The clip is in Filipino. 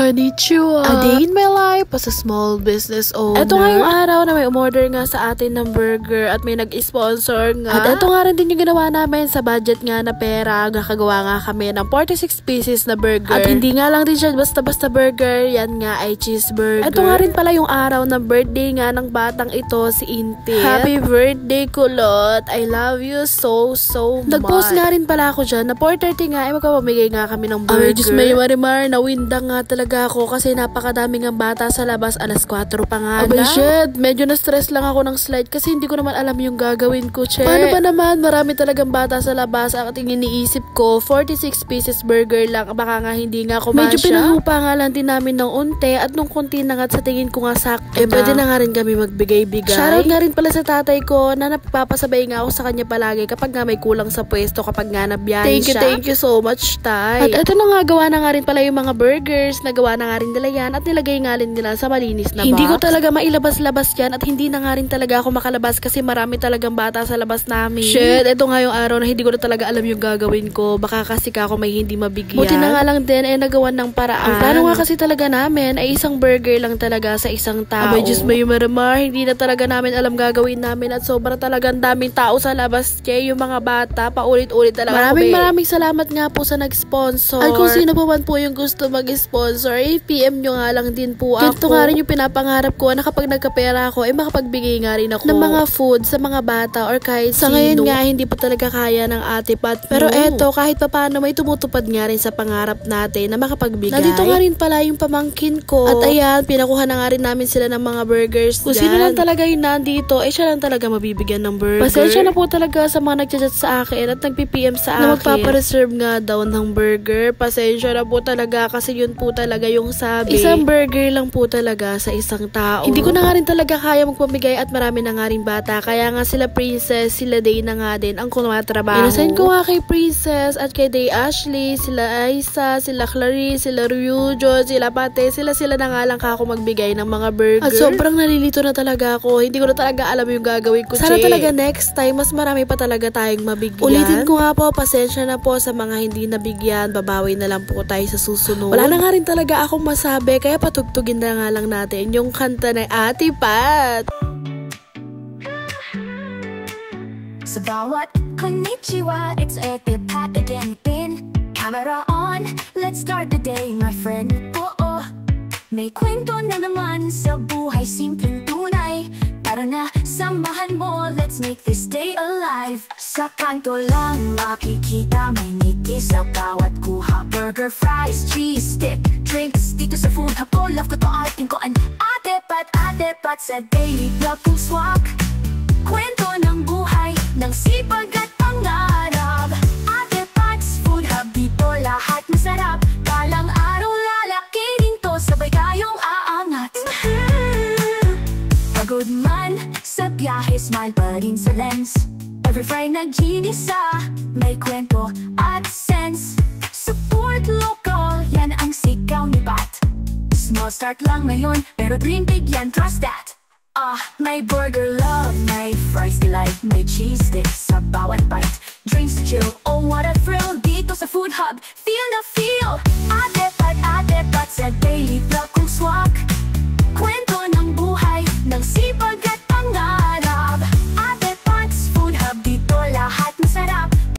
Konnichiwa! A day in my life as a small business owner. Ito nga yung araw na may umorder nga sa atin ng burger at may nag-sponsor nga. At ito nga rin din yung ginawa namin sa budget nga na pera. Gakagawa nga kami ng 46 pieces na burger. At hindi nga lang din siya basta-basta burger. Yan nga ay cheeseburger. Ito nga rin pala yung araw ng birthday nga ng batang ito, si Intit. Happy birthday, Kulot! I love you so much. Nag-post nga rin pala ako dyan na 4:30 nga ay magpapamigay nga kami ng burger. Ay, Diyos may marimar, nawindang nga talaga ako kasi napakadaming ang bata sa labas. Alas 4 pa nga. Abay, shit, medyo na-stress lang ako ng slide kasi hindi ko naman alam yung gagawin ko, che. Paano ba naman? Marami talagang bata sa labas. Ang iniisip ko, 46 pieces burger lang. Baka nga hindi nga kumasya. Medyo pinahupa nga lang din namin ng unti at nung kunti na nga sa tingin ko nga sakto na. Pwede na nga rin kami magbigay-bigay. Shoutout nga rin pala sa tatay ko na napapasabay nga ako sa kanya palagi kapag nga may kulang sa pwesto, kapag nga nabiyahe siya. Thank you so much, tay. At ito na nga, gawa na nga rin pala yung mga burgers. Nagawa na nga rin nila yan at nilagay nga rin nila sa malinis na box. Hindi ko talaga mailabas-labas yan at hindi na nga rin talaga ako makalabas kasi marami talagang bata sa labas namin. Shit, ito nga yung araw na hindi ko na talaga alam yung gagawin ko. Baka kasi ako may hindi mabigyan. Buti na nga lang din ay nagawan ng paraan. Ang plano nga kasi talaga namin ay isang burger lang talaga sa isang tao. Abay, Diyos may maramar, hindi na talaga namin alam gagawin namin at sobra talagang daming tao sa labas. Kaya yung mga bata, paulit-ulit talaga. Maraming salamat nga po sa nag-sponsor. At kung sino pa man po yung gusto mag-sponsor, PM nyo nga lang din po ako. Ganito nga rin yung pinapangarap ko na kapag nagkapera ako, makapagbigay nga rin ako ng mga food sa mga bata or kahit sa ngayon nga, hindi pa talaga kaya ng ate Pat. Pero eto, kahit papaano may tumutupad nga rin sa pangarap natin na makapagbigay. Nandito nga rin pala yung pamangkin ko. At ayan, pinakuha na nga rin namin sila ng mga burgers. Kung sino lang talaga yung nandito, siya lang talaga mabibigyan ng burger. Pasensya na po talaga sa mga nagchat sa akin at nagpi-PM sa akin na magpapareserve nga daw ng burger. Pasensya na po talaga kasi yun po talaga yung sabi. Isang burger lang po talaga sa isang tao. Hindi ko na nga rin talaga kaya magpamigay at marami na nga rin bata. Kaya nga sila Princess, sila Day na nga din ang kumatrabaho. Inasign ko nga kay Princess at kay Day Ashley, sila Aisa, sila Clarice, sila Ryujo, sila Pate, sila na nga lang ako magbigay ng mga burger. At sobrang nalilito na talaga ako. Hindi ko na talaga alam yung gagawin ko, Sana talaga next time, mas marami pa talaga tayong mabigyan. Ulitin ko nga po, pasensya na po sa mga hindi nabigyan. Babawi na lang po tayo sa susunod. Wala na nga rin talaga akong masabi, kaya patugtugin na nga lang natin yung kanta ng Ate Pat. Sa bawat konnichiwa, it's Ate Pat again. Pin, camera on, let's start the day, my friend. Oo, may kwento na naman sa buhay, simpleng tunay. Tara na, samahan mo, let's make this day alive. Sa kanto lang makikita, may ngiti sa bawat kuha. Burger, fries, cheese stick, drinks, dito sa food hub ko. Love ko to ating koan. Ate Pat sa daily vlog kong swak. Kwento ng buhay, ng sipag at pangarap. Ate Pat's Food Hub, dito lahat masarap. Balang araw lalaki din to, sabay tayong aangat. Pagod man sa biyahe, smile pa rin sa lens. Every Friday nag-ginisa, may kwento at sense. Support local, yan ang sigaw ni Pat. Small start lang ngayon, pero dream big yan, trust that. May burger love, may fries delight, may cheese sticks sa bawat bite. Drinks chill, oh what a thrill.